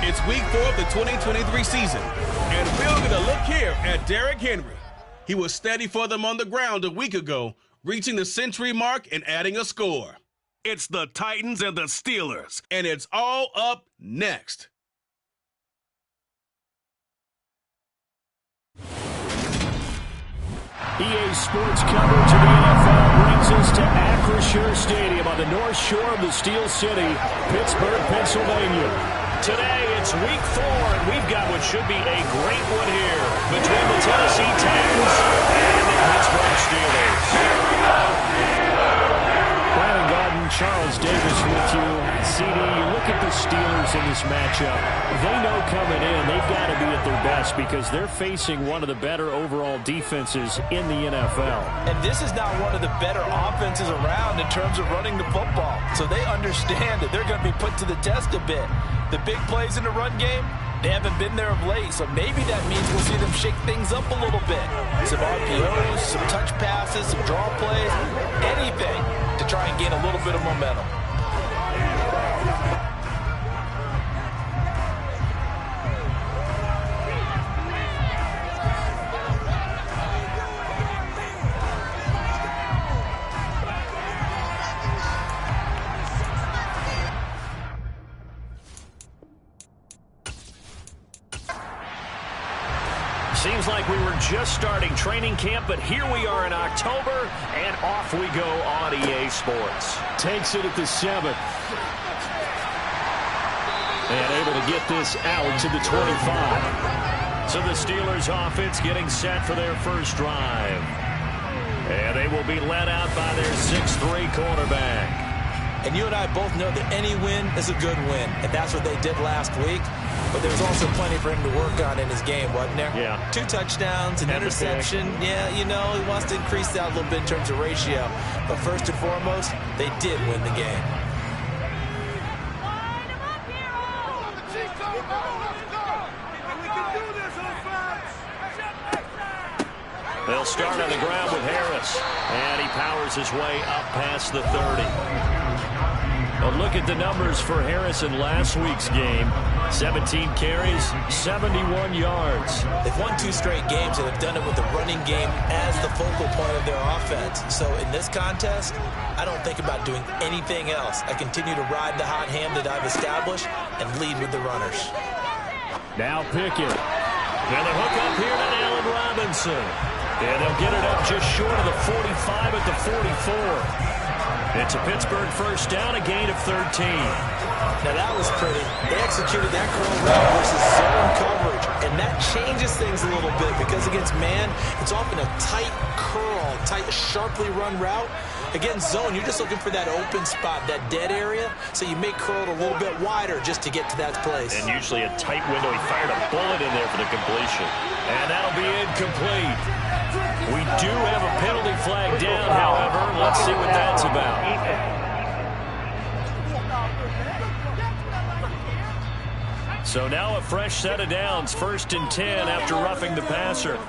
It's week 4 of the 2023 season, and we're going to look here at Derrick Henry. He was steady for them on the ground a week ago, reaching the century mark and adding a score. It's the Titans and the Steelers, and it's all up next. EA Sports coverage of the NFL brings us to Acrisure Stadium on the north shore of the Steel City, Pittsburgh, Pennsylvania. Today, it's week 4, and we've got what should be a great one here between the Tennessee Titans and the Pittsburgh Steelers. Brandon Gotw, Charles Davis with you. CD, you look at the Steelers in this matchup. They know coming in they've got to be at their best because they're facing one of the better overall defenses in the NFL. And this is not one of the better offenses around in terms of running the football. So they understand that they're going to be put to the test a bit. The big plays in the run game, they haven't been there of late, so maybe that means we'll see them shake things up a little bit. Some RPOs, some touch passes, some draw plays, anything to try and gain a little bit of momentum. Seems like we were just starting training camp, but here we are in October, and off we go on EA Sports. Takes it at the 7th. And able to get this out to the 25. So the Steelers offense getting set for their first drive. And they will be led out by their 6'3" quarterback. And you and I both know that any win is a good win, and that's what they did last week. But there was also plenty for him to work on in his game, wasn't there? Yeah. 2 touchdowns, an interception. Yeah, you know, he wants to increase that a little bit in terms of ratio. But first and foremost, they did win the game. They'll start on the ground with Harris. And he powers his way up past the 30. But look at the numbers for Harris in last week's game. 17 carries, 71 yards. They've won 2 straight games, and they've done it with the running game as the focal point of their offense. So in this contest, I don't think about doing anything else. I continue to ride the hot hand that I've established and lead with the runners. Now Pickett. Now the hook up here to Allen Robinson. And they'll get it up just short of the 45 at the 44. It's a Pittsburgh first down, a gain of 13. Now that was pretty. They executed that curl route versus zone coverage, and that changes things a little bit because against man, it's often a tight curl, tight, sharply run route. Against zone, you're just looking for that open spot, that dead area, so you make curl a little bit wider just to get to that place. And usually a tight window. He fired a bullet in there for the completion. And that'll be incomplete. We do have a penalty flag down, however. Let's see what that's about. So now a fresh set of downs, 1st and 10 after roughing the passer.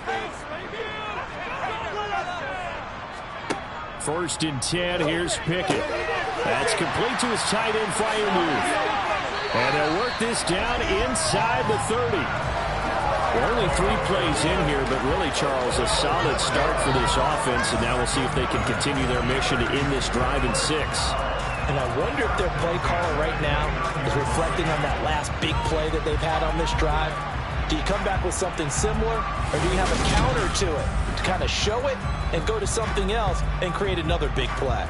1st and 10, here's Pickett. That's complete to his tight end Freiermuth. And they'll work this down inside the 30. We're only 3 plays in here, but really, Charles, a solid start for this offense, and now we'll see if they can continue their mission to end this drive in 6. And I wonder if their play caller right now is reflecting on that last big play that they've had on this drive. Do you come back with something similar, or do you have a counter to it to kind of show it and go to something else and create another big play?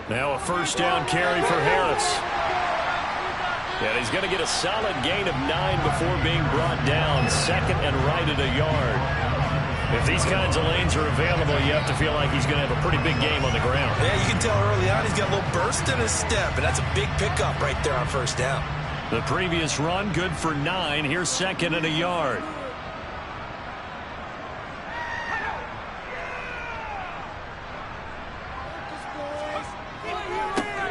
Now a first down carry for Harris. And he's going to get a solid gain of 9 before being brought down. 2nd and right at a yard. If these kinds of lanes are available, you have to feel like he's going to have a pretty big game on the ground. Yeah, you can tell early on he's got a little burst in his step, and that's a big pickup right there on first down. The previous run, good for 9. Here's 2nd and a yard.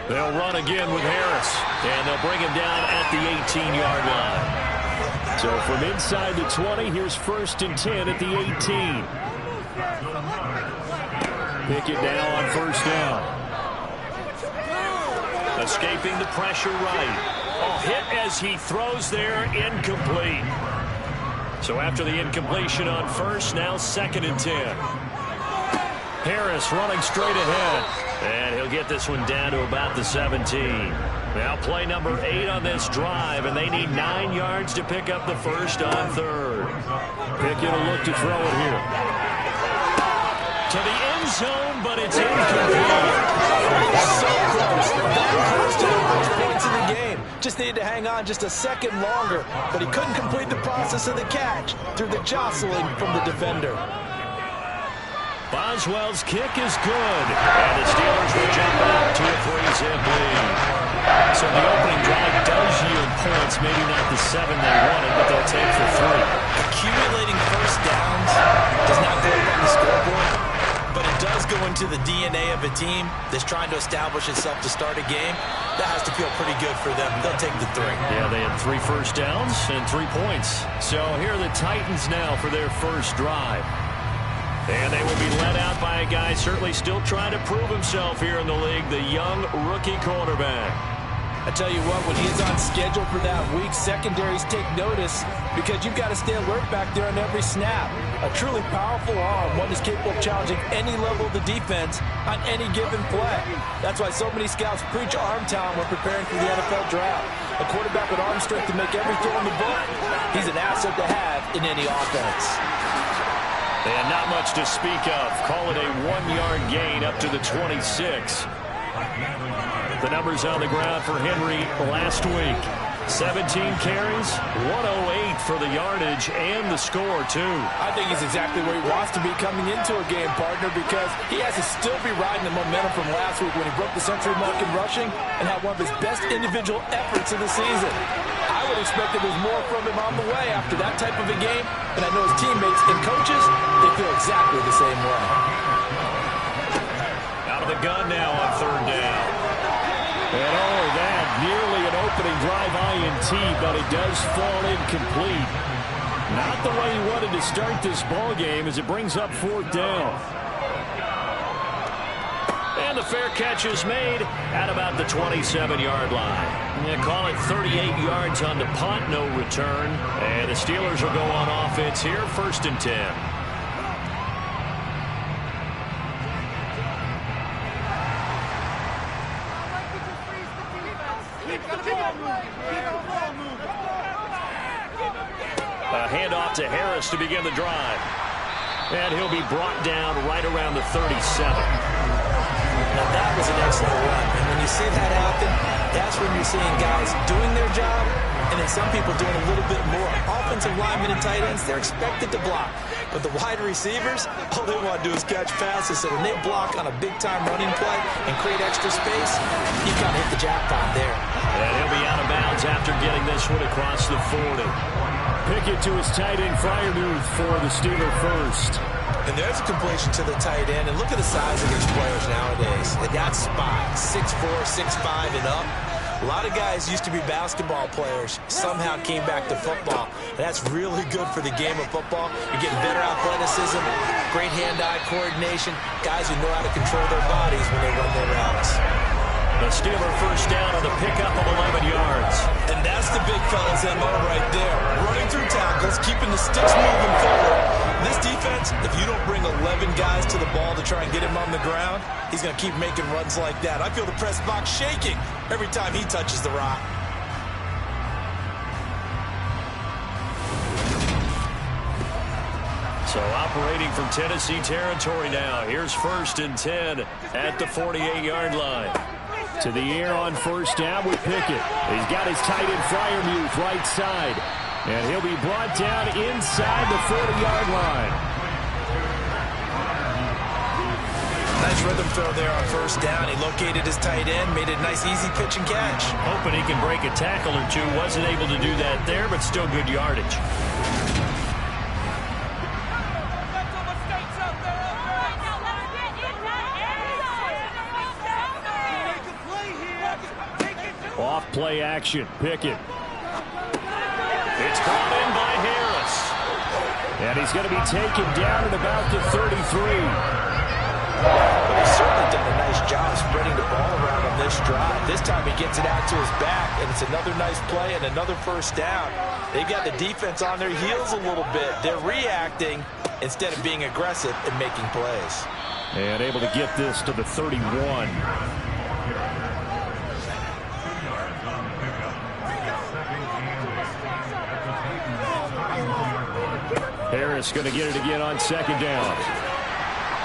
They'll run again with Harris, and they'll bring him down at the 18-yard line. So from inside the 20, here's 1st and 10 at the 18. Pickett now on first down. Escaping the pressure right. Hit as he throws there, incomplete. So after the incompletion on first, now 2nd and 10. Harris running straight ahead. And he'll get this one down to about the 17. Now play number 8 on this drive, and they need 9 yards to pick up the first on 3rd. Pickett will look to throw it here. To the end zone, but it's incomplete. So close. That close to the first points in the game. Just needed to hang on just a second longer, but he couldn't complete the process of the catch through the jostling from the defender. Boswell's kick is good, and the Steelers will jump out to a 3-zip lead. So the opening drive does yield points, maybe not the 7 they wanted, but they'll take for 3. Accumulating first downs does not go up on the scoreboard, but it does go into the DNA of a team that's trying to establish itself to start a game. That has to feel pretty good for them. They'll take the 3. Yeah, they had 3 first downs and 3 points. So here are the Titans now for their first drive. And they will be led out by a guy certainly still trying to prove himself here in the league, the young rookie quarterback. I tell you what, when he's on schedule for that week, secondaries take notice because you've got to stay alert back there on every snap. A truly powerful arm, one is capable of challenging any level of the defense on any given play. That's why so many scouts preach arm talent when preparing for the NFL draft. A quarterback with arm strength to make every throw in the book, he's an asset to have in any offense. And not much to speak of. Call it a 1-yard gain up to the 26. The numbers on the ground for Henry last week. 17 carries, 108 for the yardage, and the score, too. I think he's exactly where he wants to be coming into a game, partner, because he has to still be riding the momentum from last week when he broke the century mark in rushing and had one of his best individual efforts of the season. I would expect that there's more from him on the way after that type of a game, and I know his teammates and coaches, they feel exactly the same way. Out of the gun now on 3rd down. And that nearly an opening drive INT, but it does fall incomplete. Not the way he wanted to start this ball game as it brings up 4th down. And the fair catch is made at about the 27-yard line. They call it 38 yards on the punt, no return. And the Steelers will go on offense here, 1st and 10. A handoff to Harris to begin the drive. And he'll be brought down right around the 37. Now that was an excellent run. And when you see that happen, that's when you're seeing guys doing their job and then some people doing a little bit more. Offensive linemen and tight ends, they're expected to block. But the wide receivers, all they want to do is catch passes. So when they block on a big-time running play and create extra space, you kind of hit the jackpot there. And he'll be out of bounds after getting this one across the 40. Pickett to his tight end, Freiermuth for the Steeler first. And there's a completion to the tight end. And look at the size of these players nowadays. They got spot, 6'4", 6'5", and up. A lot of guys used to be basketball players, somehow came back to football. And that's really good for the game of football. You're getting better athleticism, great hand-eye coordination, guys who know how to control their bodies when they run their routes. The Steeler first down on the pickup of 11 yards. And that's the big fella's MO right there. Running through tackles, keeping the sticks moving forward. This defense, if you don't bring 11 guys to the ball to try and get him on the ground, he's going to keep making runs like that. I feel the press box shaking every time he touches the rock. So operating from Tennessee territory now. Here's 1st and 10 at the 48-yard line. To the air on first down with Pickett. He's got his tight end Freiermuth right side. And he'll be brought down inside the 40-yard line. Nice rhythm throw there on first down. He located his tight end, made it a nice easy pitch and catch. Hoping he can break a tackle or two. Wasn't able to do that there, but still good yardage. Off play action. Pickett. It's brought in by Harris. And he's going to be taken down at about the 33. gets it out to his back, and it's another nice play and another first down. They've got the defense on their heels a little bit. They're reacting instead of being aggressive and making plays. And able to get this to the 31. Harris going to get it again on second down.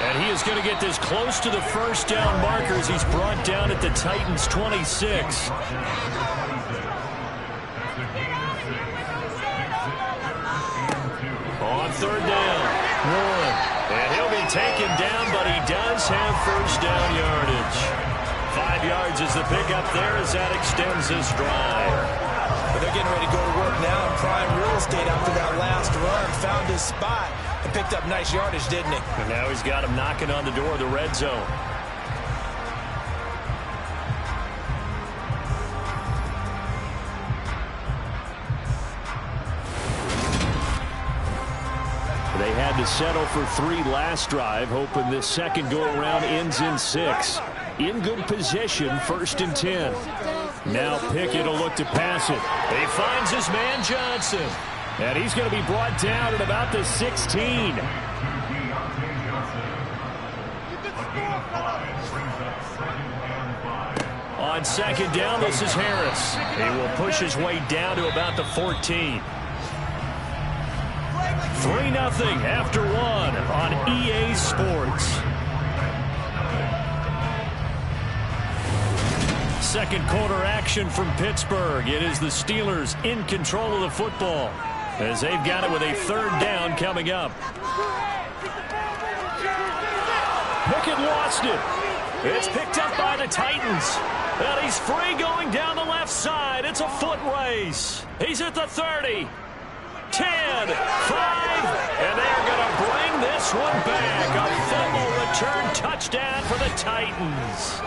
And he is going to get this close to the first down markers. He's brought down at the Titans' 26. On third down, 1. And he'll be taken down, but he does have first down yardage. 5 yards is the pickup there as that extends this drive. But they're getting ready to go to work now in prime real estate after that last run. Found his spot and picked up nice yardage, didn't he? And now he's got him knocking on the door of the red zone. They had to settle for 3 last drive, hoping this second go-around ends in 6. In good position, 1st and 10. Now Pickett will look to pass it. He finds his man Johnson. And he's going to be brought down at about the 16. On second down, this is Harris. He will push his way down to about the 14. 3-0 after 1 on EA Sports. Second quarter action from Pittsburgh. It is the Steelers in control of the football as they've got it with a 3rd down coming up. Pickett lost it. It's picked up by the Titans. And he's free going down the left side. It's a foot race. He's at the 30. 10, 5, and they're going to bring this one back. A fumble return touchdown for the Titans.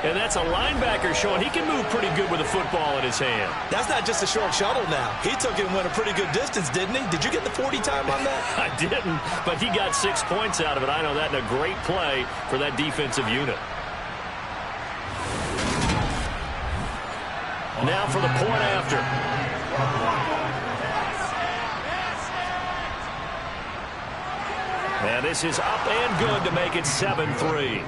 And that's a linebacker showing he can move pretty good with a football in his hand. That's not just a short shuttle now. He took it and went a pretty good distance, didn't he? Did you get the 40 time on that? I didn't, but he got 6 points out of it. I know that in a great play for that defensive unit. Now for the point after. And this is up and good to make it 7-3.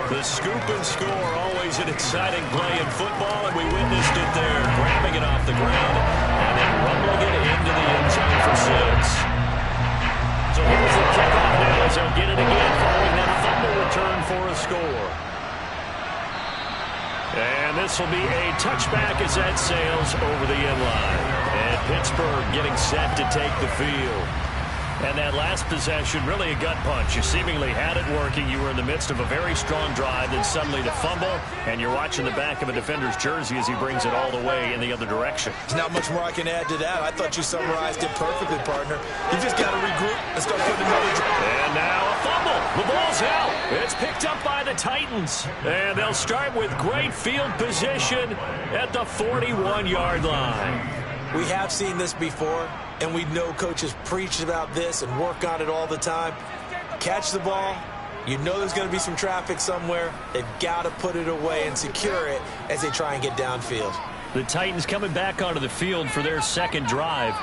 The scoop and score, always an exciting play in football, and we witnessed it there, grabbing it off the ground and then rumbling it into the end zone for 6. So here's the kickoff now as they'll get it again following that fumble return for a score. And this will be a touchback as that sails over the end line. And Pittsburgh getting set to take the field. And that last possession, really a gut punch. You seemingly had it working. You were in the midst of a very strong drive, then suddenly the fumble, and you're watching the back of a defender's jersey as he brings it all the way in the other direction. There's not much more I can add to that. I thought you summarized it perfectly, partner. You just got to regroup and start putting another drive. And now a fumble. The ball's out. It's picked up by the Titans. And they'll start with great field position at the 41-yard line. We have seen this before, and we know coaches preach about this and work on it all the time. Catch the ball. You know there's going to be some traffic somewhere. They've got to put it away and secure it as they try and get downfield. The Titans coming back onto the field for their second drive.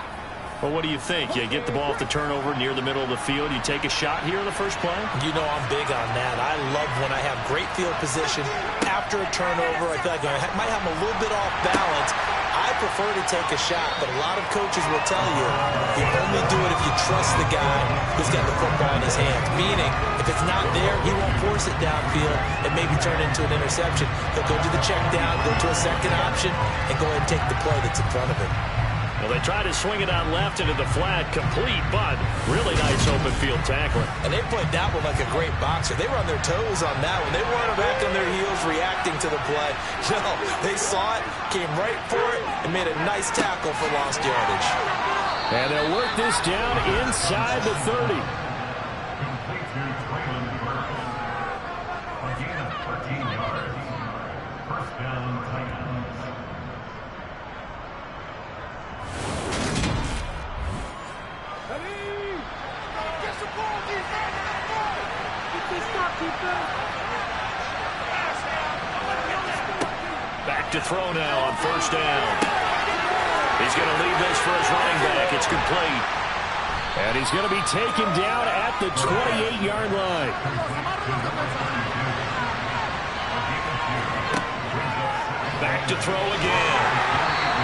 Well, what do you think? You get the ball off the turnover near the middle of the field. You take a shot here in the first play? You know I'm big on that. I love when I have great field position after a turnover. I feel like I might have them a little bit off balance. I prefer to take a shot, but a lot of coaches will tell you only do it if you trust the guy who's got the football in his hands. Meaning, if it's not there, he won't force it downfield and maybe turn into an interception. He'll go to the check down, go to a second option, and go ahead and take the play that's in front of him. Well, they try to swing it out left into the flat, complete, but really nice open field tackling. And they played that one like a great boxer. They were on their toes on that one. They weren't back on their heels reacting to the play. No, they saw it, came right for it, and made a nice tackle for lost yardage. And they'll work this down inside the 30. Back to throw now on first down. He's going to leave this for his running back. It's complete. And he's going to be taken down at the 28-yard line. Back to throw again.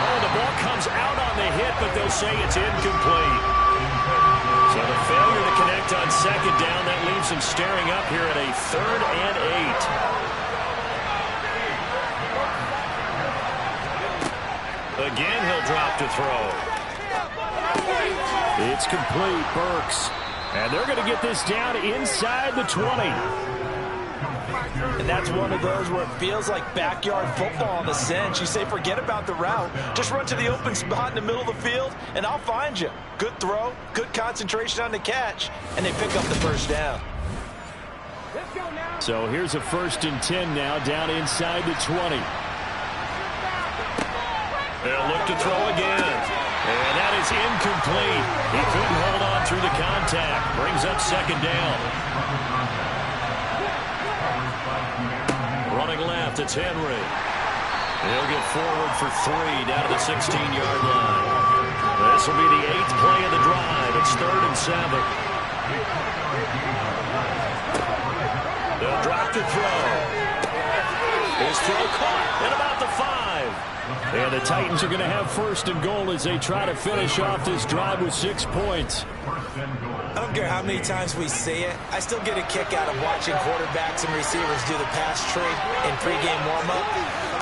Oh, the ball comes out on the hit, but they'll say it's incomplete. So the failure to connect on second down, that leaves him staring up here at a 3rd and 8. Again, he'll drop to throw. It's complete, Burks. And they're going to get this down inside the 20. And that's one of those where it feels like backyard football in a sense. You say, forget about the route. Just run to the open spot in the middle of the field, and I'll find you. Good throw, good concentration on the catch, and they pick up the first down. So here's a 1st and 10 now, down inside the 20. They'll look to throw again. And that is incomplete. He couldn't hold on through the contact. Brings up second down. Running left, it's Henry. He'll get forward for 3 down to the 16-yard line. This will be the 8th play of the drive. It's 3rd and 7. They'll drop to throw. His throw caught at about the 5. And the Titans are going to have 1st and goal as they try to finish off this drive with 6 points. I don't care how many times we say it. I still get a kick out of watching quarterbacks and receivers do the pass tree in pregame warm-up.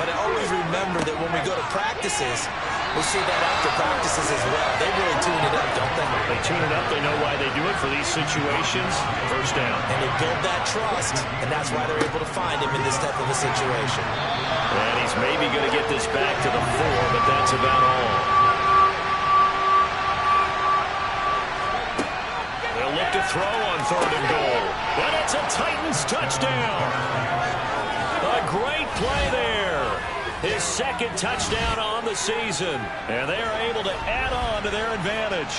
But I always remember that when we go to practices, we'll see that after practices as well. They really tune it up, don't they? They tune it up. They know why they do it for these situations. First down. And they build that trust, and that's why they're able to find him in this type of a situation. And he's maybe going to get this back to the 4, but that's about all. They'll look to throw on 3rd and goal. But it's a Titans touchdown. A great play there. His 2nd touchdown on the season. And they are able to add on to their advantage.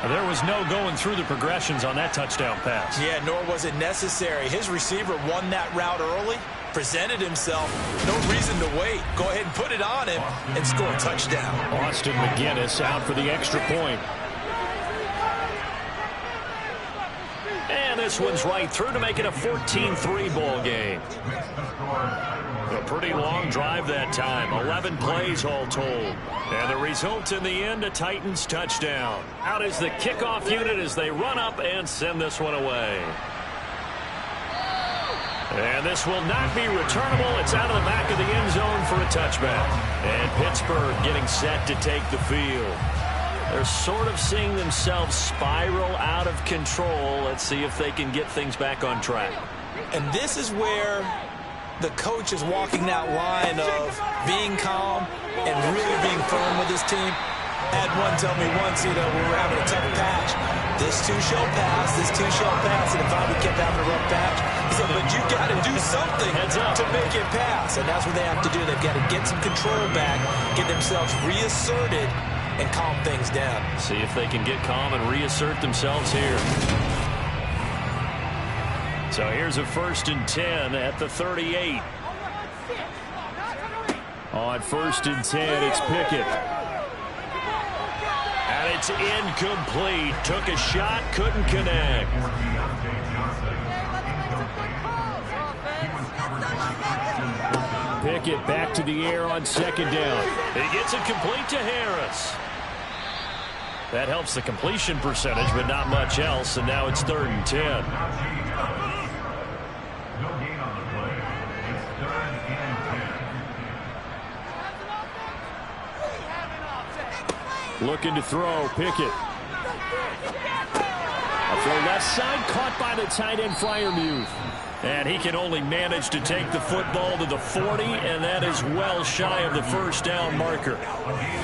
There was no going through the progressions on that touchdown pass. Yeah, nor was it necessary. His receiver won that route early, presented himself. No reason to wait. Go ahead and put it on him and score a touchdown. Austin McGinnis out for the extra point. And this one's right through to make it a 14-3 ball game. A pretty long drive that time. 11 plays all told. And the result in the end, a Titans touchdown. Out is the kickoff unit as they run up and send this one away. And this will not be returnable. It's out of the back of the end zone for a touchback. And Pittsburgh getting set to take the field. They're sort of seeing themselves spiral out of control. Let's see if they can get things back on track. And this is where the coach is walking that line of being calm and really being firm with his team. Had one tell me once, when we were having a tough patch, this too shall pass, this too shall pass, and if I would kept having a rough patch, he said, but you got to do something to make it pass, and that's what they have to do. They've got to get some control back, get themselves reasserted, and calm things down. See if they can get calm and reassert themselves here. So here's a 1st and 10 at the 38. On 1st and 10, it's Pickett. And it's incomplete. Took a shot, couldn't connect. Pickett back to the air on 2nd down. He gets it complete to Harris. That helps the completion percentage, but not much else. And now it's 3rd and 10. Looking to throw, Pickett. A throw left side, caught by the tight end, Freiermuth. And he can only manage to take the football to the 40, and that is well shy of the first down marker.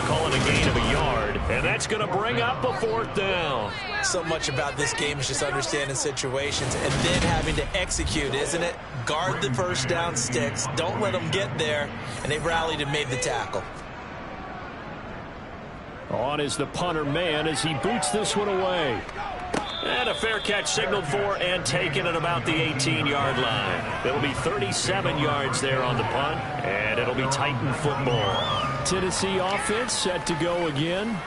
Calling a gain of a yard, and that's going to bring up a 4th down. So much about this game is just understanding situations and then having to execute, isn't it? Guard the first down sticks. Don't let them get there, and they've rallied and made the tackle. On is the punter man as he boots this one away. And a fair catch signaled for and taken at about the 18-yard line. It'll be 37 yards there on the punt, and it'll be Titan football. Tennessee offense set to go again.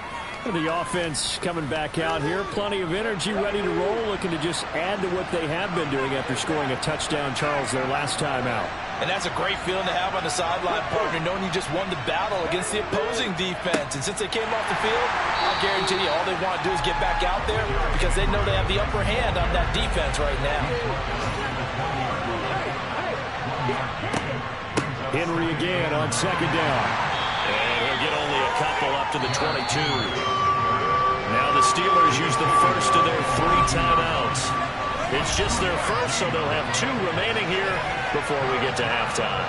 The offense coming back out here. Plenty of energy, ready to roll, looking to just add to what they have been doing after scoring a touchdown, Charles, their last time out. And that's a great feeling to have on the sideline, partner, knowing you just won the battle against the opposing defense. And since they came off the field, I guarantee you all they want to do is get back out there because they know they have the upper hand on that defense right now. Henry again on second down. And he'll get only a couple up to the 22. Now the Steelers use the first of their 3 timeouts. It's just their first, so they'll have 2 remaining here before we get to halftime.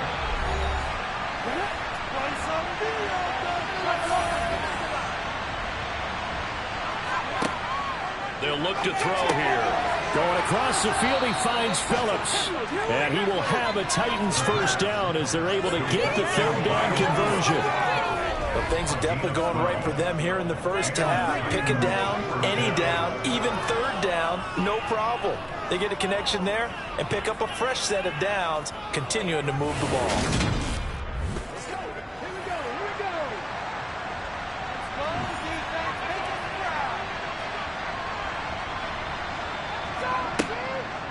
They'll look to throw here. Going across the field, he finds Phillips. And he will have a Titans first down as they're able to get the third down conversion. But things are definitely going right for them here in the first half. Pick a down, any down, even third down, no problem. They get a connection there and pick up a fresh set of downs, continuing to move the ball.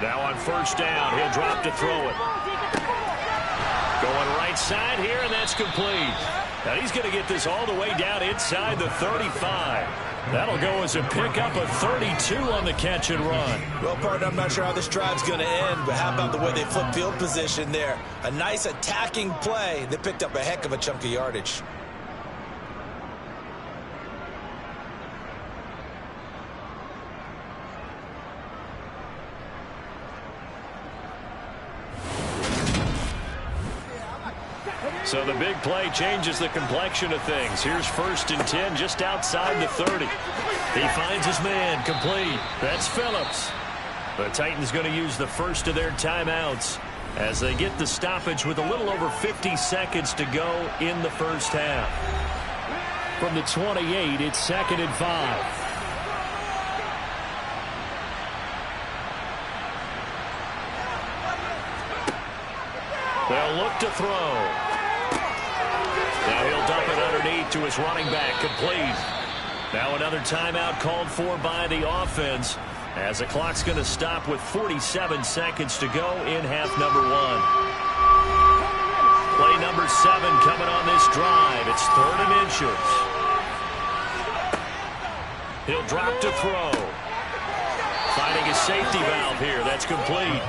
Now on first down, he'll drop to throw it. Going right side here, and that's complete. Now he's going to get this all the way down inside the 35. That'll go as a pickup of 32 on the catch and run. Well, partner, I'm not sure how this drive's going to end, but how about the way they flip field position there? A nice attacking play. They picked up a heck of a chunk of yardage. So the big play changes the complexion of things. Here's 1st and 10 just outside the 30. He finds his man, complete. That's Phillips. The Titans going to use the first of their timeouts as they get the stoppage with a little over 50 seconds to go in the first half. From the 28, it's 2nd and 5. They'll look to throw. Now he'll dump it underneath to his running back, complete. Now another timeout called for by the offense as the clock's going to stop with 47 seconds to go in half number 1. Play number 7 coming on this drive. It's 3rd and inches. He'll drop to throw. Finding a safety valve here. That's complete.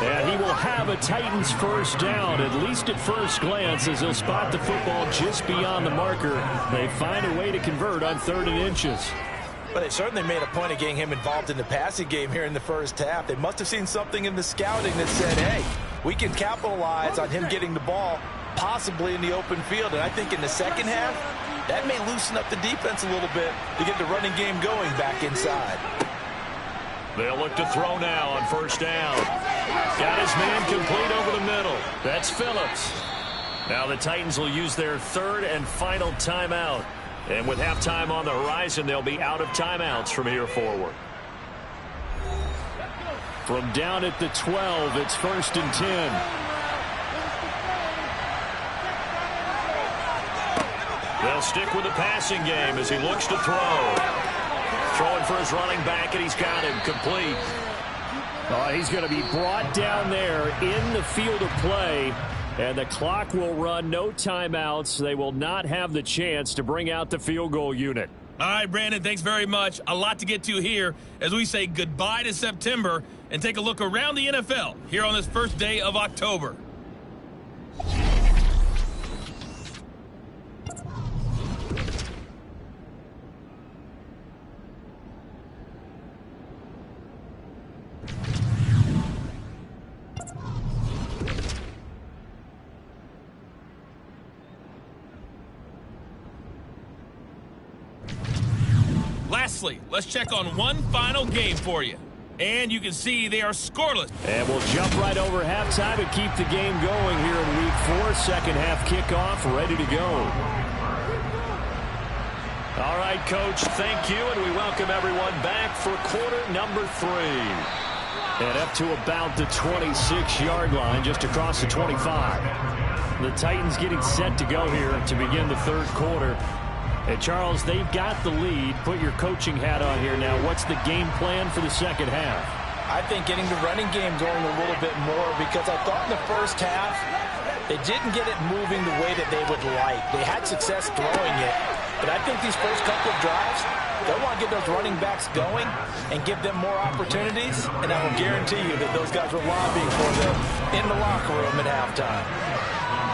And he will have a Titans first down, at least at first glance, as he'll spot the football just beyond the marker. They find a way to convert on 3rd and inches. But they certainly made a point of getting him involved in the passing game here in the first half. They must have seen something in the scouting that said, hey, we can capitalize on him getting the ball, possibly in the open field. And I think in the second half, that may loosen up the defense a little bit to get the running game going back inside. They'll look to throw now on first down. Got his man complete over the middle. That's Phillips. Now the Titans will use their 3rd and final timeout. And with halftime on the horizon, they'll be out of timeouts from here forward. From down at the 12, it's 1st and 10. They'll stick with the passing game as he looks to throw. Throwing for his running back, and he's got him complete. He's going to be brought down there in the field of play, and the clock will run, no timeouts. They will not have the chance to bring out the field goal unit. All right, Brandon, thanks very much. A lot to get to here as we say goodbye to September and take a look around the NFL here on this first day of October. Lastly, let's check on one final game for you. And you can see they are scoreless. And we'll jump right over halftime and keep the game going here in Week 4. Second half kickoff, ready to go. All right, Coach, thank you, and we welcome everyone back for quarter number 3. And up to about the 26-yard line, just across the 25. The Titans getting set to go here to begin the third quarter. And, Charles, they've got the lead. Put your coaching hat on here now. What's the game plan for the second half? I think getting the running game going a little bit more, because I thought in the first half they didn't get it moving the way that they would like. They had success throwing it, but I think these first couple of drives, they'll want to get those running backs going and give them more opportunities, and I will guarantee you that those guys were lobbying for them in the locker room at halftime.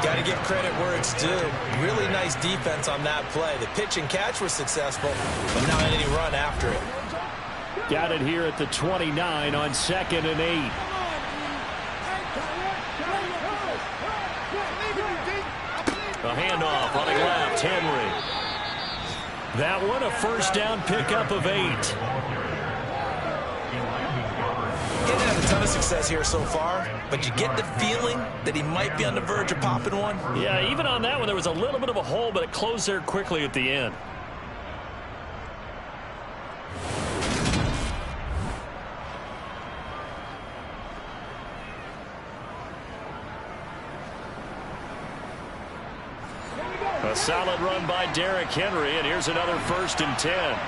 Got to give credit where it's due. Really nice defense on that play. The pitch and catch was successful, but not any run after it. Got it here at the 29 on 2nd and 8. A handoff running left, Henry. That one, a first down pickup of 8. He hasn't had a ton of success here so far, but you get the feeling that he might be on the verge of popping one. Yeah, even on that one, there was a little bit of a hole, but it closed there quickly at the end. A solid run by Derrick Henry, and here's another 1st and 10.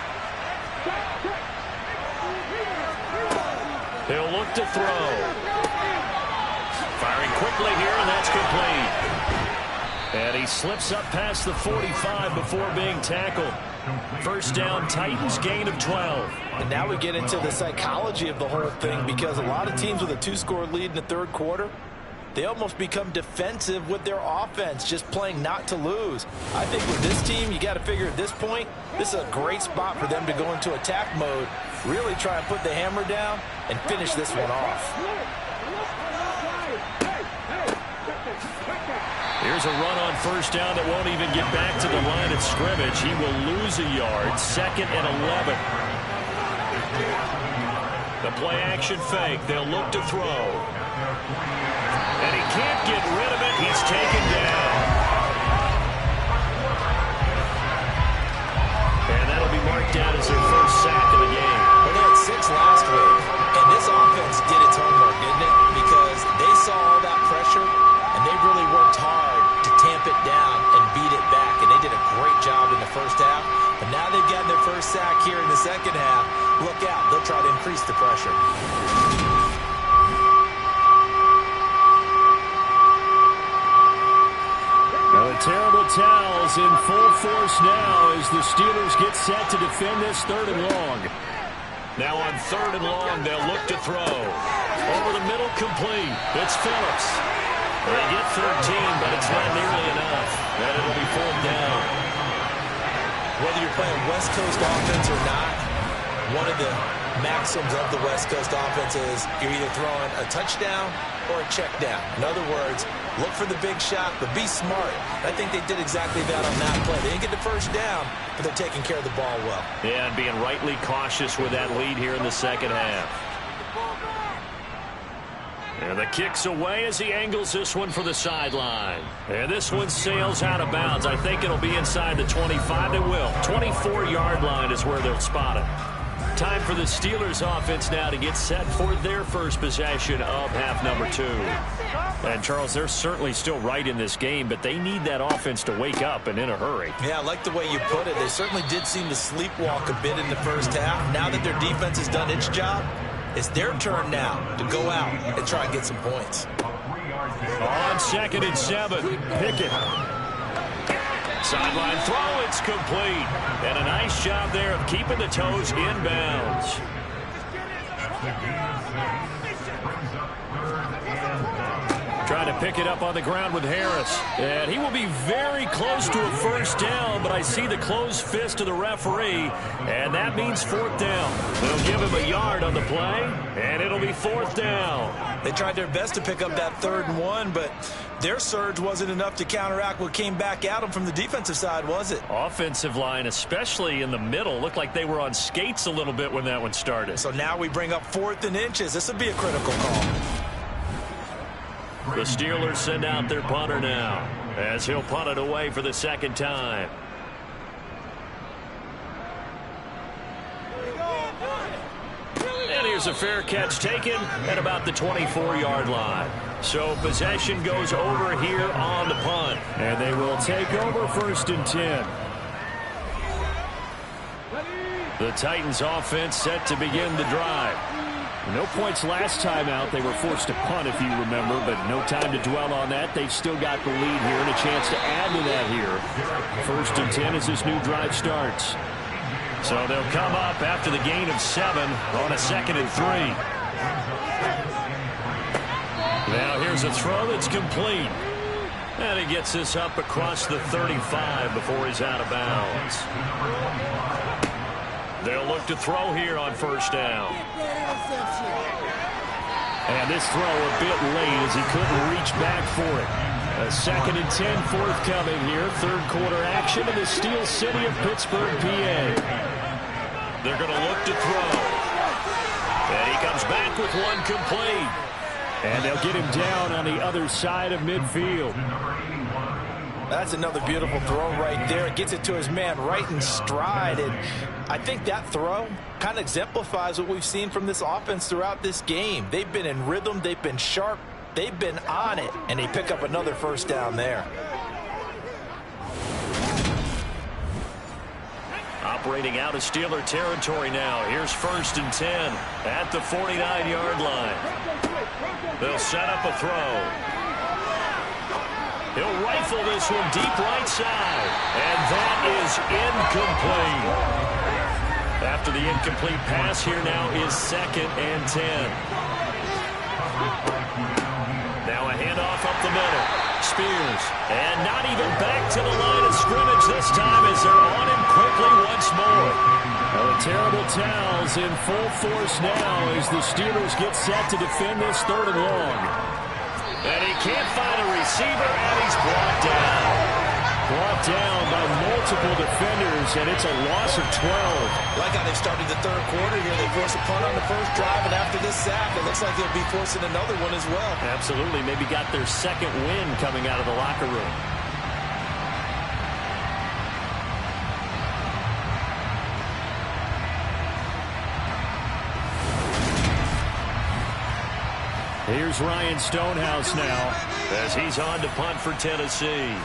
He'll look to throw. Firing quickly here, and that's complete. And he slips up past the 45 before being tackled. First down, Titans, gain of 12. And now we get into the psychology of the whole thing, because a lot of teams with a 2-score lead in the third quarter, they almost become defensive with their offense, just playing not to lose. I think with this team, you got to figure at this point, this is a great spot for them to go into attack mode, really try and put the hammer down and finish this one off. Here's a run on first down that won't even get back to the line of scrimmage. He will lose a yard. 2nd and 11. The play action fake. They'll look to throw. And he can't get rid of it. He's taken down. And that'll be marked down as their first sack of the game. Well, they had 6 last week, and this offense did its homework, didn't it? Because they saw all that pressure, and they really worked hard to tamp it down and beat it back, and they did a great job in the first half. But now they've gotten their first sack here in the second half. Look out, they'll try to increase the pressure. Terrible towels in full force now as the Steelers get set to defend this 3rd and long. Now on 3rd and long, they'll look to throw. Over the middle, complete. It's Phillips. They get 13, but it's not nearly enough. And it'll be 4th down. Whether you're playing West Coast offense or not, one of the maxims of the West Coast offense is you're either throwing a touchdown or a check down. In other words, look for the big shot, but be smart. I think they did exactly that on that play. They didn't get the first down, but they're taking care of the ball well. Yeah, and being rightly cautious with that lead here in the second half. And the kick's away as he angles this one for the sideline. And this one sails out of bounds. I think it'll be inside the 25. It will. 24-yard line is where they'll spot it. Time for the Steelers offense now to get set for their first possession of half number 2. And, Charles, they're certainly still right in this game, but they need that offense to wake up and in a hurry. Yeah, I like the way you put it. They certainly did seem to sleepwalk a bit in the first half. Now that their defense has done its job, it's their turn now to go out and try and get some points. On 2nd and 7, Pickett. Sideline throw, it's complete. And a nice job there of keeping the toes inbounds. Trying to pick it up on the ground with Harris. And he will be very close to a first down, but I see the closed fist of the referee, and that means 4th down. They'll give him a yard on the play, and it'll be 4th down. They tried their best to pick up that 3rd and 1, but their surge wasn't enough to counteract what came back at them from the defensive side, was it? Offensive line, especially in the middle, looked like they were on skates a little bit when that one started. So now we bring up 4th and inches. This would be a critical call. The Steelers send out their punter now as he'll punt it away for the 2nd time. There's a fair catch taken at about the 24-yard line. So possession goes over here on the punt. And they will take over 1st and 10. The Titans offense set to begin the drive. No points last time out. They were forced to punt, if you remember, but no time to dwell on that. They've still got the lead here and a chance to add to that here. 1st and 10 as this new drive starts. So they'll come up after the gain of 7 on a 2nd and 3. Now here's a throw that's complete. And he gets this up across the 35 before he's out of bounds. They'll look to throw here on 1st down. And this throw a bit late as he couldn't reach back for it. A 2nd and 10 forthcoming here. 3rd quarter action in the Steel City of Pittsburgh, PA. They're going to look to throw. And he comes back with one complete. And they'll get him down on the other side of midfield. That's another beautiful throw right there. It gets it to his man right in stride. And I think that throw kind of exemplifies what we've seen from this offense throughout this game. They've been in rhythm. They've been sharp. They've been on it. And they pick up another 1st down there. Operating out of Steeler territory now. Here's 1st and 10 at the 49-yard line. They'll set up a throw. He'll rifle this one deep right side. And that is incomplete. After the incomplete pass, here now is 2nd and 10. Now a handoff up the middle. Spears. And not even back to the line of scrimmage this time as they're on him quickly once more. Well, the terrible towels in full force now as the Steelers get set to defend this 3rd and long. And he can't find a receiver, and he's brought down. Brought down by multiple defenders, and it's a loss of 12. Like how they started the 3rd quarter here. They forced a punt on the 1st drive, and after this sack, it looks like they'll be forcing another one as well. Absolutely. Maybe got their 2nd win coming out of the locker room. Here's Ryan Stonehouse now as he's on to punt for Tennessee.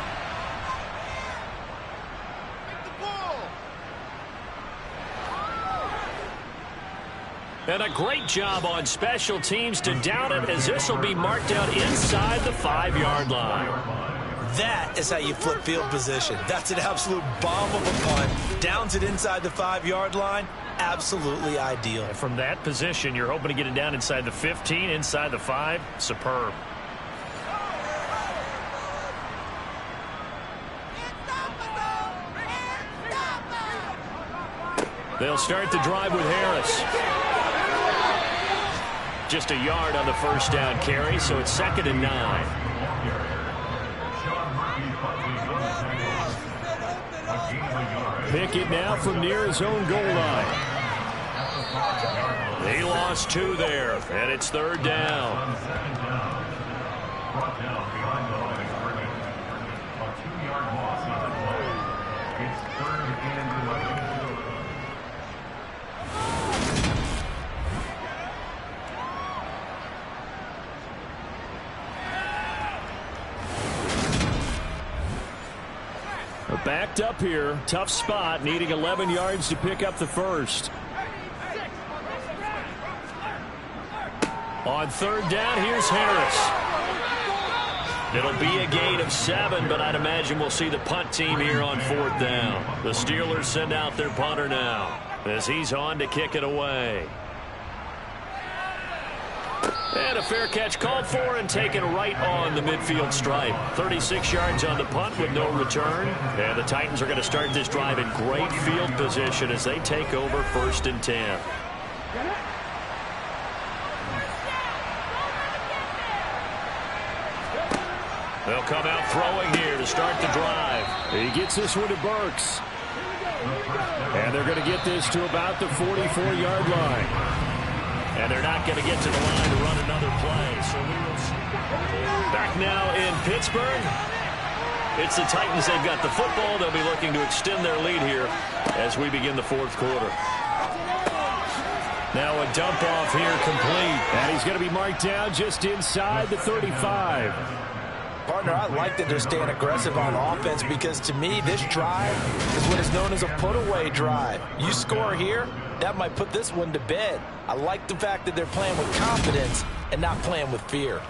And a great job on special teams to down it as this will be marked out inside the 5-yard line. That is how you flip field position. That's an absolute bomb of a punt. Downs it inside the 5-yard line. Absolutely ideal. And from that position, you're hoping to get it down inside the 15, inside the 5. Superb. They'll start the drive with Harris. Just a yard on the 1st down carry, so it's 2nd and 9. Pickett now from near his own goal line. He lost 2 there, and it's 3rd down. Backed up here. Tough spot. Needing 11 yards to pick up the 1st. On 3rd down, here's Harris. It'll be a gain of 7, but I'd imagine we'll see the punt team here on 4th down. The Steelers send out their punter now as he's on to kick it away. And a fair catch called for and taken right on the midfield stripe. 36 yards on the punt with no return. And the Titans are going to start this drive in great field position as they take over 1st and 10. They'll come out throwing here to start the drive. He gets this one to Burks. And they're going to get this to about the 44-yard line. And they're not going to get to the line to run another play. So we will see. Back now in Pittsburgh. It's the Titans. They've got the football. They'll be looking to extend their lead here as we begin the 4th quarter. Now a dump off here complete. And he's going to be marked down just inside the 35. Partner, I like that they're staying aggressive on offense because to me, this drive is what is known as a put-away drive. You score here, that might put this one to bed. I like the fact that they're playing with confidence and not playing with fear.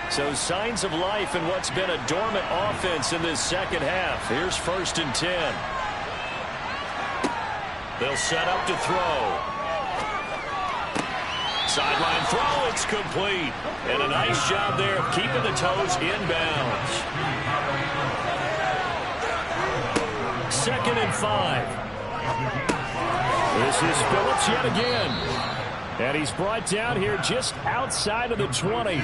So signs of life in what's been a dormant offense in this second half. Here's 1st and 10. They'll set up to throw. Sideline throw, it's complete. And a nice job there of keeping the toes inbounds. 2nd and 5. This is Phillips yet again. And he's brought down here just outside of the 20.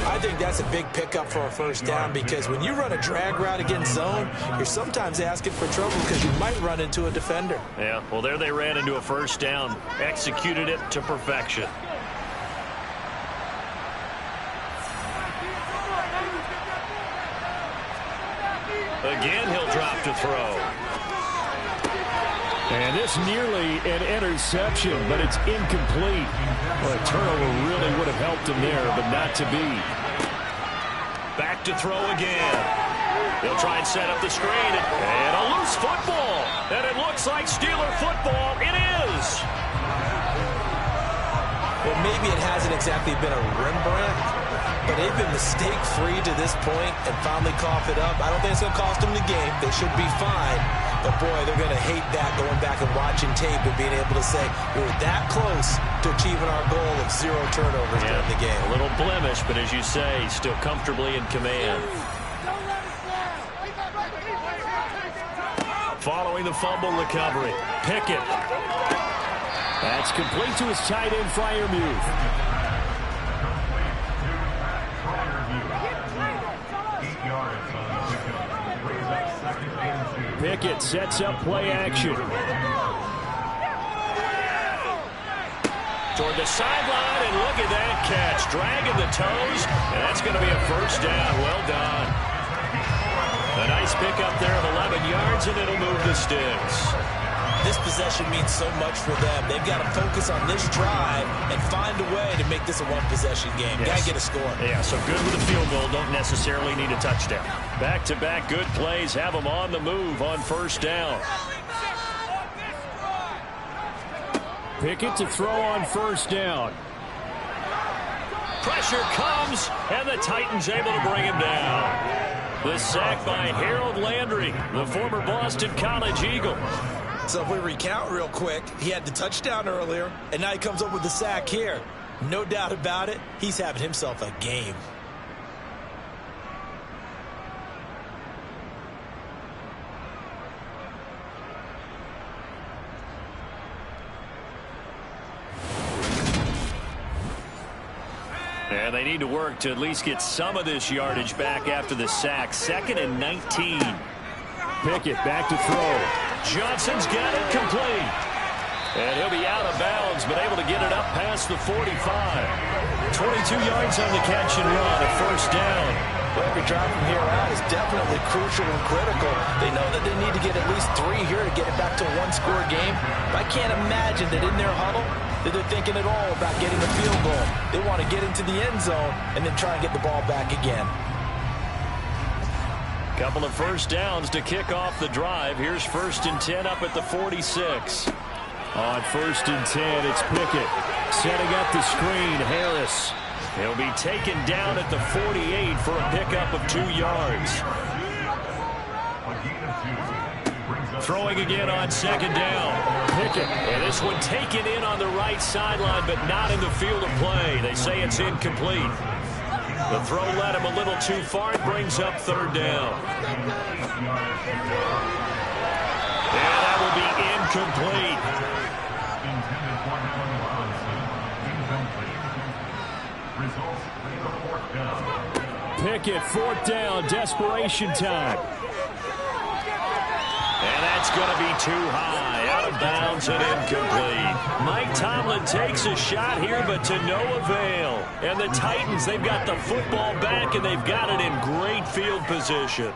I think that's a big pickup for a first down because when you run a drag route against zone, you're sometimes asking for trouble because you might run into a defender. Yeah, well, there they ran into a first down. Executed it to perfection. Again, he'll drop to throw. And this nearly an interception, but it's incomplete. Well, a turnover really would have helped him there, but not to be. Back to throw again. They'll try and set up the screen. And a loose football. And it looks like Steeler football. It is. Well, maybe it hasn't exactly been a Rembrandt, but they've been mistake-free to this point and finally cough it up. I don't think it's going to cost them the game. They should be fine. But, boy, they're going to hate that going back and watching tape and being able to say we were that close to achieving our goal of 0 turnovers during the game. A little blemish, but as you say, still comfortably in command. Following the fumble recovery, Pickett. That's complete to his tight end, Freiermuth. Pickett sets up play action. Toward the sideline, and look at that catch. Dragging the toes, and that's going to be a first down. Well done. A nice pickup there of 11 yards, and it'll move the sticks. This possession means so much for them. They've got to focus on this drive and find a way to make this a one-possession game. Yes. Got to get a score. Yeah, so good with a field goal. Don't necessarily need a touchdown. Back-to-back good plays have them on the move on first down. Pickett to throw on first down. Pressure comes, and the Titans able to bring him down. The sack by Harold Landry, the former Boston College Eagle. So if we recount real quick, he had the touchdown earlier, and now he comes up with the sack here. No doubt about it, he's having himself a game. And they need to work to at least get some of this yardage back after the sack. 2nd and 19. Pickett back to throw. Johnson's got it complete. And he'll be out of bounds, but able to get it up past the 45. 22 yards on the catch and run, a first down. Well, every drive from here out is definitely crucial and critical. They know that they need to get at least 3 here to get it back to a one-score game. But I can't imagine that in their huddle that they're thinking at all about getting a field goal. They want to get into the end zone and then try and get the ball back again. Couple of first downs to kick off the drive. Here's 1st and 10 up at the 46. On 1st and 10, it's Pickett. Setting up the screen, Harris. He'll be taken down at the 48 for a pickup of 2 yards. Throwing again on 2nd down. Pickett. And this one taken in on the right sideline, but not in the field of play. They say it's incomplete. The throw led him a little too far. It brings up 3rd down. And that will be incomplete. Pickett, 4th down, desperation time. And that's going to be too high, out of bounds and incomplete. Mike Tomlin takes a shot here, but to no avail. And the Titans, they've got the football back, and they've got it in great field position.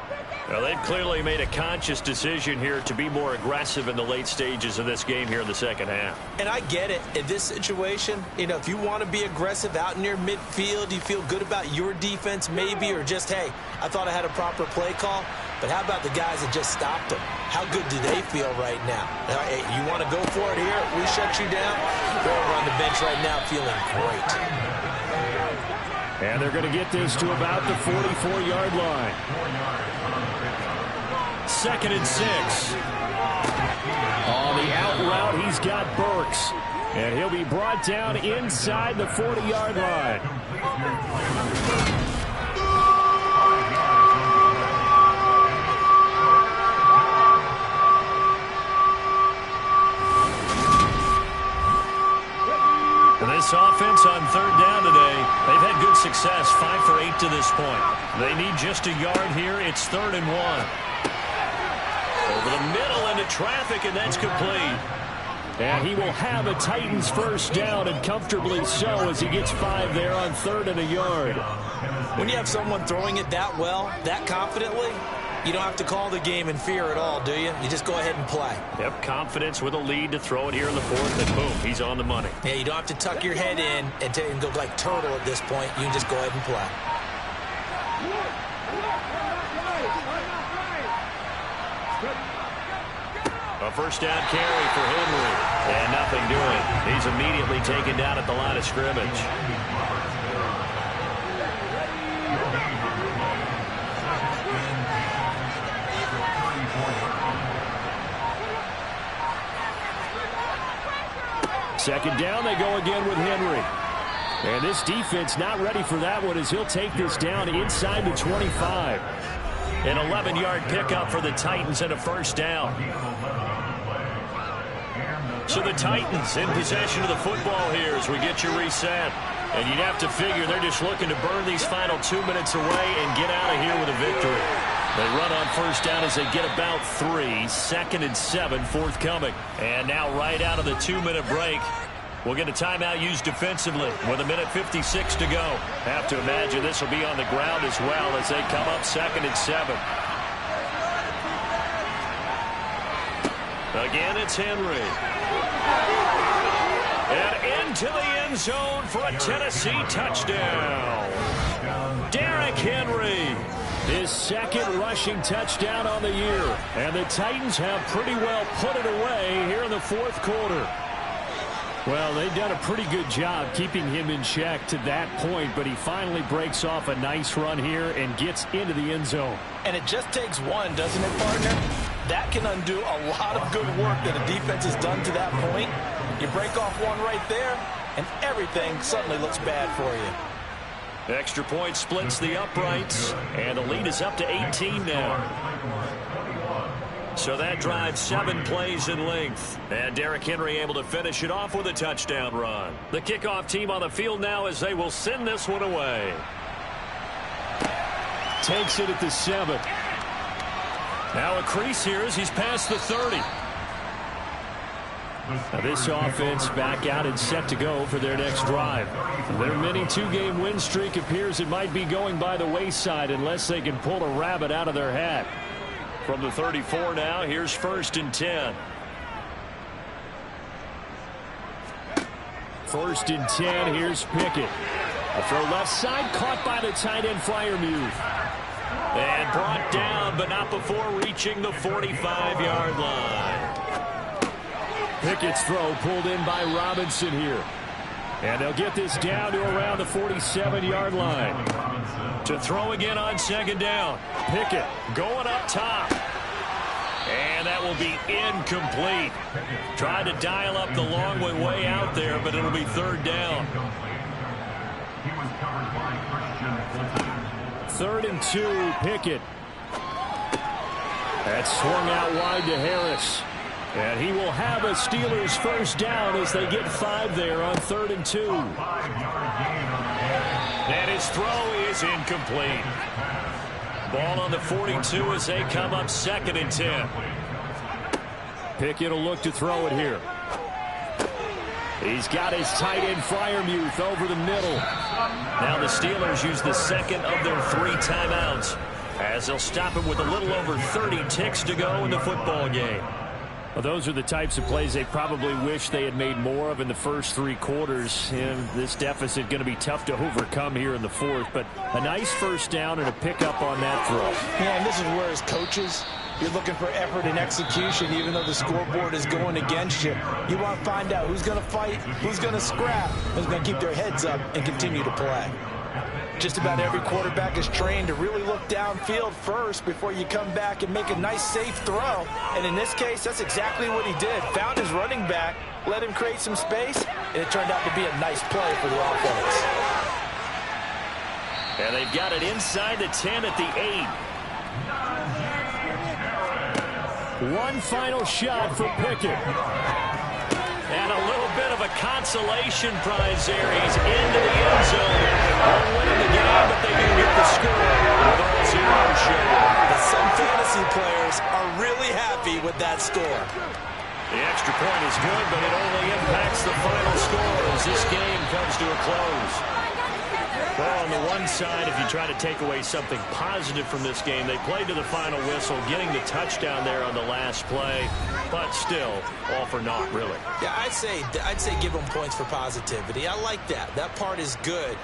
Well, they've clearly made a conscious decision here to be more aggressive in the late stages of this game here in the second half. And I get it. In this situation, you know, if you want to be aggressive out near midfield, you feel good about your defense maybe, or just, hey, I thought I had a proper play call. But how about the guys that just stopped them? How good do they feel right now? Hey, you want to go for it here? We shut you down? They're over on the bench right now feeling great. And they're going to get this to about the 44-yard line. 2nd and 6. On the out route, he's got Burks. And he'll be brought down inside the 40-yard line. This offense on 3rd down today, they've had good success, 5 for 8 to this point. They need just a yard here. It's 3rd and 1. Over the middle into traffic, and that's complete. And he will have a Titans first down, and comfortably so, as he gets 5 there on 3rd and a yard. When you have someone throwing it that well, that confidently, you don't have to call the game in fear at all, do you? You just go ahead and play. Yep, confidence with a lead to throw it here in the 4th, and boom, he's on the money. Yeah, you don't have to tuck your head in and go like turtle at this point. You can just go ahead and play. A first down carry for Henry. And nothing doing. He's immediately taken down at the line of scrimmage. Second down, they go again with Henry. And this defense not ready for that one as he'll take this down inside the 25. An 11-yard pickup for the Titans and a first down. So the Titans in possession of the football here as we get you reset. And you'd have to figure they're just looking to burn these final 2 minutes away and get out of here with a victory. They run on first down as they get about 3. 2nd and 7 forthcoming. And now right out of the 2-minute break, we'll get a timeout used defensively with 1:56 to go. Have to imagine this will be on the ground as well as they come up 2nd and 7. Again, it's Henry. And into the end zone for a Tennessee touchdown. Derrick Henry. His 2nd rushing touchdown on the year. And the Titans have pretty well put it away here in the 4th quarter. Well, they've done a pretty good job keeping him in check to that point, but he finally breaks off a nice run here and gets into the end zone. And it just takes one, doesn't it, partner? That can undo a lot of good work that a defense has done to that point. You break off one right there, and everything suddenly looks bad for you. Extra point splits the uprights, and the lead is up to 18 now. So that drives 7 plays in length. And Derrick Henry able to finish it off with a touchdown run. The kickoff team on the field now as they will send this one away. Takes it at the 7. Now a crease here as he's past the 30. Now this offense back out and set to go for their next drive. Their mini 2-game win streak appears it might be going by the wayside unless they can pull a rabbit out of their hat. From the 34 now, here's 1st and 10. 1st and 10, here's Pickett. A throw left side, caught by the tight end Freiermuth. And brought down, but not before reaching the 45-yard line. Pickett's throw pulled in by Robinson here. And they'll get this down to around the 47-yard line. To throw again on 2nd down. Pickett going up top. And that will be incomplete. Tried to dial up the long way out there, but it'll be 3rd down. 3rd and 2, Pickett. That's swung out wide to Harris. And he will have a Steelers first down as they get 5 there on 3rd and 2. And his throw is incomplete. Ball on the 42 as they come up 2nd and 10. Pickett will look to throw it here. He's got his tight end Freiermuth over the middle. Now the Steelers use the 2nd of their 3 timeouts as they'll stop it with a little over 30 ticks to go in the football game. Well, those are the types of plays they probably wish they had made more of in the first 3 quarters. And this deficit going to be tough to overcome here in the fourth. But a nice first down and a pickup on that throw. Yeah, and this is where as coaches, you're looking for effort and execution, even though the scoreboard is going against you. You want to find out who's going to fight, who's going to scrap, who's going to keep their heads up and continue to play. Just about every quarterback is trained to really look downfield first before you come back and make a nice, safe throw. And in this case, that's exactly what he did. Found his running back, let him create some space, and it turned out to be a nice play for the offense. And they've got it inside the 10 at the 8. One final shot for Pickett. And a little bit of a consolation prize there. He's into the end zone. They're winning the game, but they do get the score with all zeros showing. But some fantasy players are really happy with that score. The extra point is good, but it only impacts the final score as this game comes to a close. Well, on the one side, if you try to take away something positive from this game, they played to the final whistle, getting the touchdown there on the last play, but still, all for naught, really. Yeah, I'd say give them points for positivity. I like that. That part is good.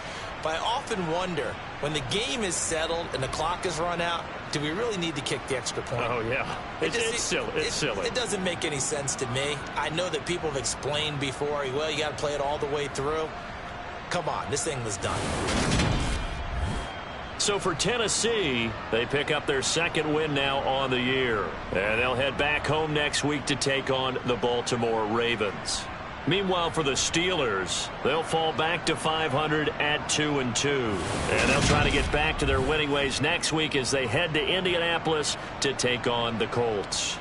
But I often wonder, when the game is settled and the clock is run out, do we really need to kick the extra point? Oh, yeah. It's silly. It's silly. It doesn't make any sense to me. I know that people have explained before, well, you got to play it all the way through. Come on, this thing was done. So for Tennessee, they pick up their second win now on the year. And they'll head back home next week to take on the Baltimore Ravens. Meanwhile, for the Steelers, they'll fall back to 500 at 2-2. And they'll try to get back to their winning ways next week as they head to Indianapolis to take on the Colts.